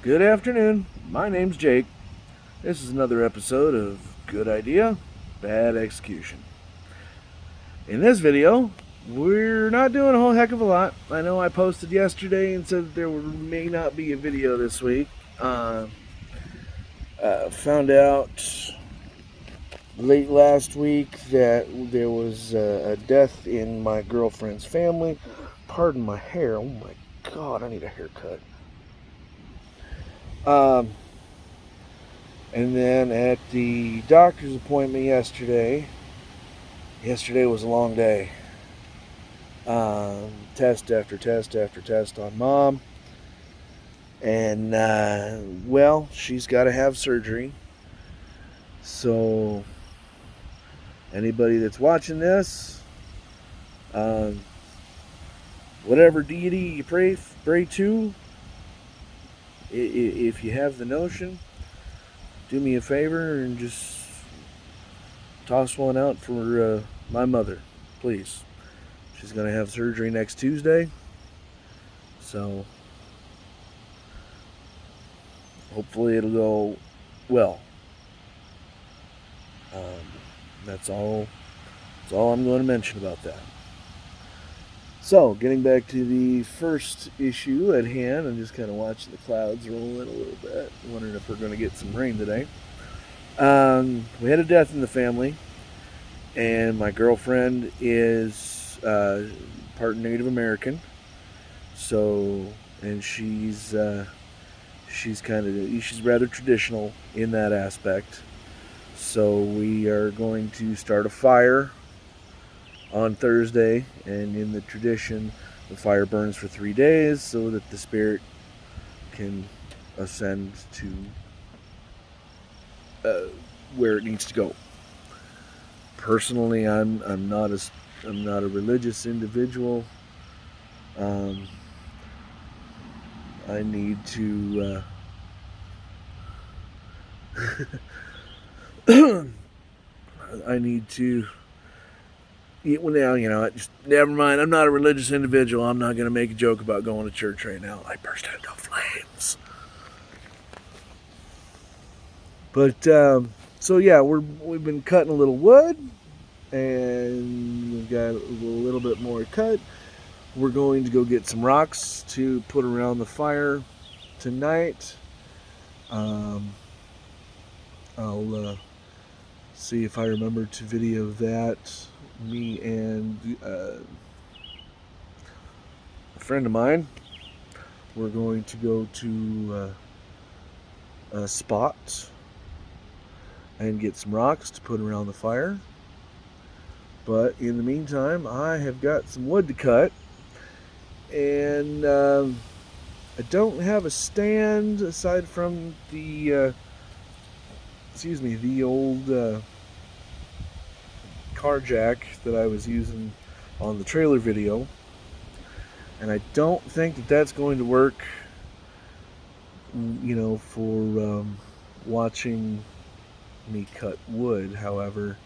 Good afternoon. My name's Jake. This is another episode of Good Idea, Bad Execution. In this video, we're not doing a whole heck of a lot. I know I posted yesterday and said there may not be a video this week. Found out late last week that there was a death in my girlfriend's family. Pardon my hair. Oh my god, I need a haircut. And then at the doctor's appointment yesterday was a long day. Test after test after test on mom. And, she's got to have surgery. So, anybody that's watching this, whatever deity you pray to, if you have the notion, do me a favor and just toss one out for my mother, please. She's going to have surgery next Tuesday. So hopefully it'll go well. That's all I'm going to mention about that. So, getting back to the first issue at hand, I'm just kind of watching the clouds roll in a little bit, wondering if we're going to get some rain today. We had a death in the family, and my girlfriend is part Native American. So, and she's rather traditional in that aspect. So we are going to start a fire on Thursday, and in the tradition, the fire burns for 3 days so that the spirit can ascend to where it needs to go. Personally, I'm not a religious individual. I need to well, now, just never mind. I'm not a religious individual. I'm not going to make a joke about going to church right now. I burst into flames. But so yeah, we've been cutting a little wood, and we've got a little bit more cut. We're going to go get some rocks to put around the fire tonight. I'll see if I remember to video that. Me and a friend of mine, we're going to go to a spot and get some rocks to put around the fire. But in the meantime, I have got some wood to cut, and I don't have a stand aside from the old car jack that I was using on the trailer video, and I don't think that that's going to work, for watching me cut wood. However,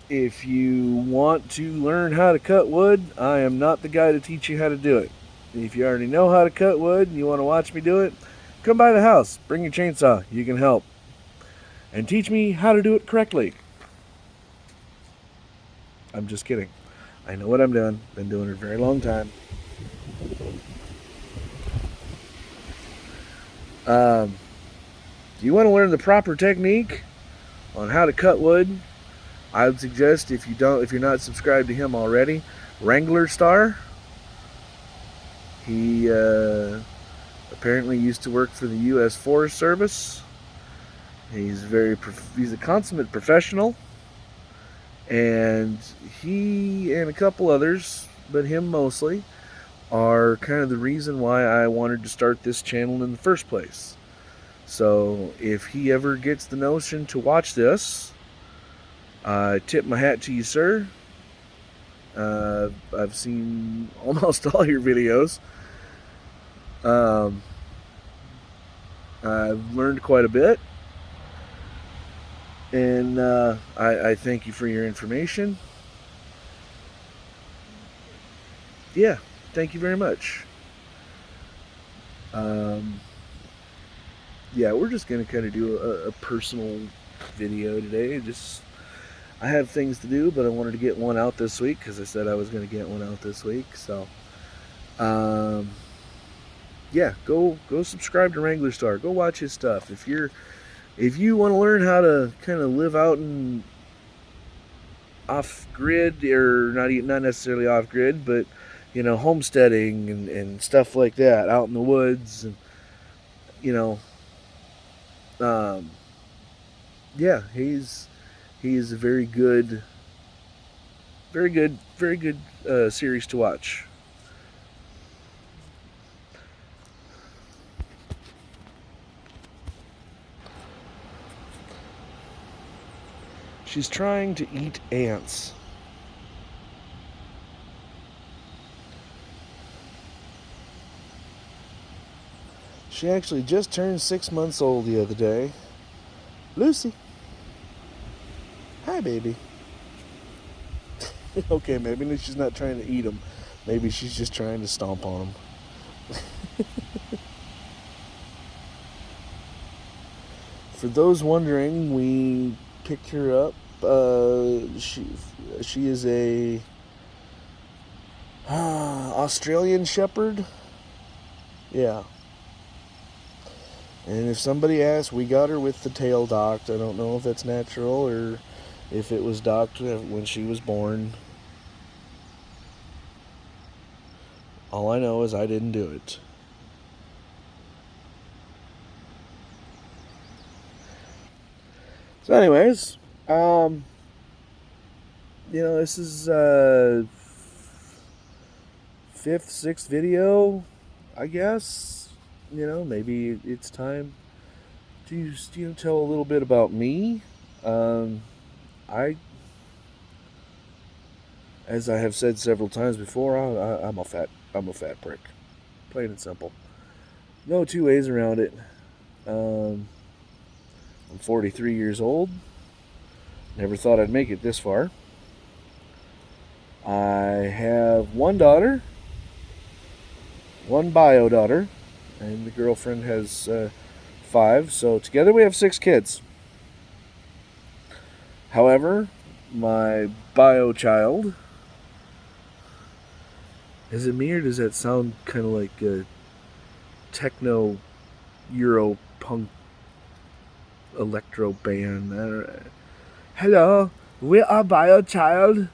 if you want to learn how to cut wood, I am not the guy to teach you how to do it. If you already know how to cut wood and you want to watch me do it, come by the house, bring your chainsaw, you can help, and teach me how to do it correctly. I'm just kidding. I know what I'm doing. Been doing it a very long time. Do you want to learn the proper technique on how to cut wood? I would suggest, if you're not subscribed to him already, Wrangler Star. He apparently used to work for the U.S. Forest Service. He's a consummate professional. And he and a couple others, but him mostly, are kind of the reason why I wanted to start this channel in the first place. So if he ever gets the notion to watch this, I tip my hat to you, sir. I've seen almost all your videos. I've learned quite a bit. And I thank you for your information. Yeah, thank you very much. Um, yeah, we're just gonna kind of do a personal video today. Just I have things to do, but I wanted to get one out this week because I said I was gonna get one out this week. So, um, yeah, go subscribe to Wrangler Star. Go watch his stuff. If you want to learn how to kind of live out in off grid, or not necessarily off grid, but homesteading and stuff like that out in the woods, and you know um, yeah, he's a very good series to watch. She's trying to eat ants. She actually just turned 6 months old the other day. Lucy. Hi, baby. Okay, maybe she's not trying to eat them. Maybe she's just trying to stomp on them. For those wondering, we picked her up. She is a Australian Shepherd. Yeah. And if somebody asks, we got her with the tail docked. I don't know if that's natural or if it was docked when she was born. All I know is I didn't do it. So, anyways, this is fifth, sixth video, I guess. Maybe it's time to tell a little bit about me. I, as I have said several times before, I'm a fat prick, plain and simple. No two ways around it. I'm 43 years old. Never thought I'd make it this far. I have one daughter, one bio daughter, and the girlfriend has 5. So together we have 6 kids. However, my bio child, is it me or does that sound kind of like a techno Euro punk electro band? Hello, we are bio child.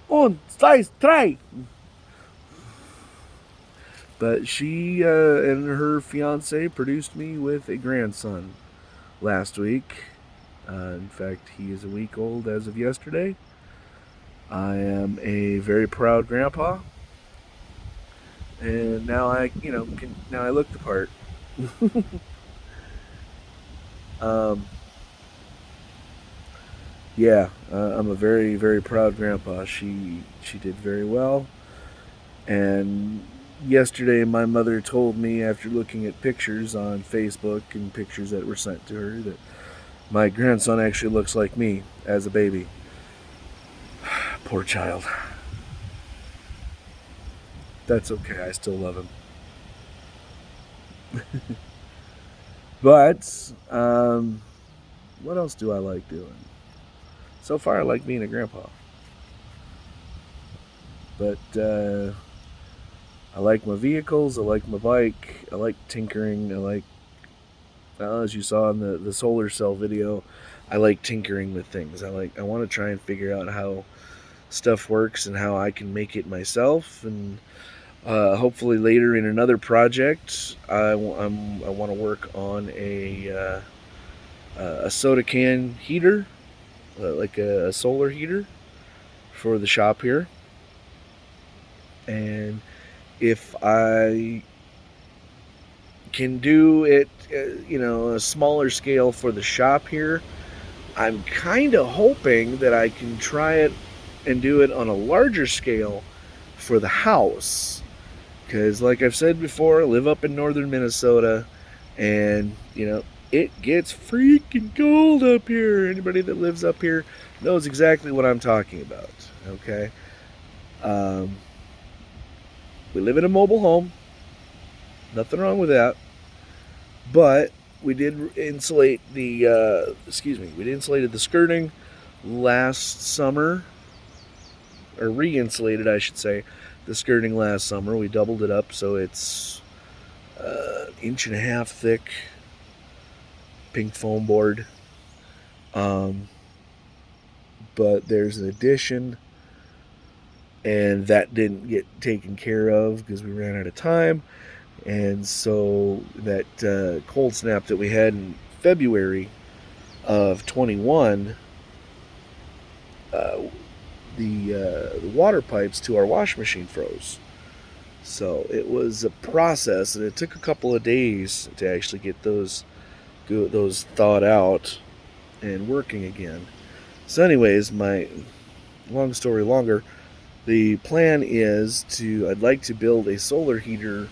Un, dos, tres. But she and her fiance produced me with a grandson last week. In fact, he is a week old as of yesterday. I am a very proud grandpa, and now now I look the part. um, yeah, I'm a very very proud grandpa. She did very well, and yesterday my mother told me, after looking at pictures on Facebook and pictures that were sent to her, that my grandson actually looks like me as a baby. Poor child. That's okay, I still love him. But what else do I like doing? So far I like being a grandpa. But I like my vehicles, I like my bike, I like tinkering, I like, as you saw in the solar cell video, I like tinkering with things. I want to try and figure out how stuff works and how I can make it myself. And hopefully later in another project, I want to work on a soda can heater, like a solar heater for the shop here. And if I can do it, a smaller scale for the shop here, I'm kind of hoping that I can try it and do it on a larger scale for the house. Because, like I've said before, I live up in northern Minnesota, and, it gets freaking cold up here. Anybody that lives up here knows exactly what I'm talking about, okay? We live in a mobile home. Nothing wrong with that. But we did insulate the we insulated the skirting last summer, or re-insulated, I should say, the skirting last summer. We doubled it up so it's inch and a half thick pink foam board. Um, but there's an addition, and that didn't get taken care of because we ran out of time. And so that cold snap that we had in February of 21, uh, the water pipes to our wash machine froze. So it was a process, and it took a couple of days to actually get those thawed out and working again. So, anyways, my long story longer, the plan is I'd like to build a solar heater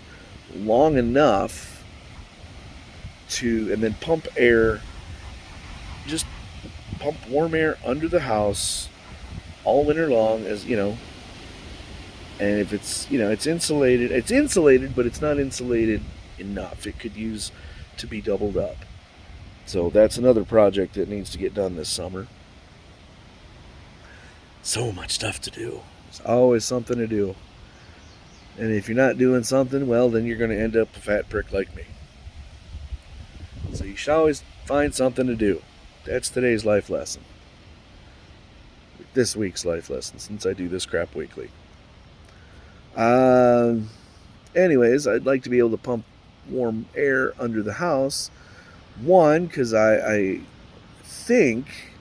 long enough and then pump air, just pump warm air under the house all winter long, as you know. And if it's insulated, but it's not insulated enough. It could use to be doubled up. So that's another project that needs to get done this summer. So much stuff to do. There's always something to do. And if you're not doing something, well, then you're going to end up a fat prick like me. So you should always find something to do. That's today's life lesson. This week's life lesson, since I do this crap weekly. Anyways, I'd like to be able to pump warm air under the house. One, because I think,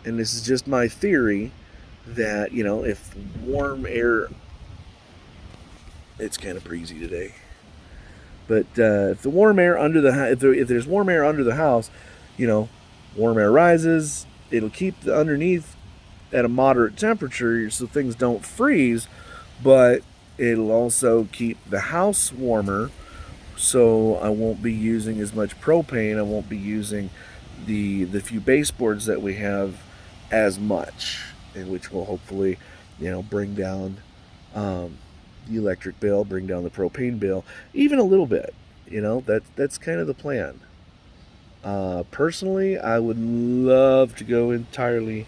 and this is just my theory, that, if warm air, it's kind of breezy today, but if the warm air under the if there's warm air under the house, warm air rises, it'll keep the underneath at a moderate temperature so things don't freeze, but it'll also keep the house warmer, so I won't be using as much propane. I won't be using the few baseboards that we have as much, which will hopefully, bring down the electric bill, bring down the propane bill, even a little bit. That's kind of the plan. Personally, I would love to go entirely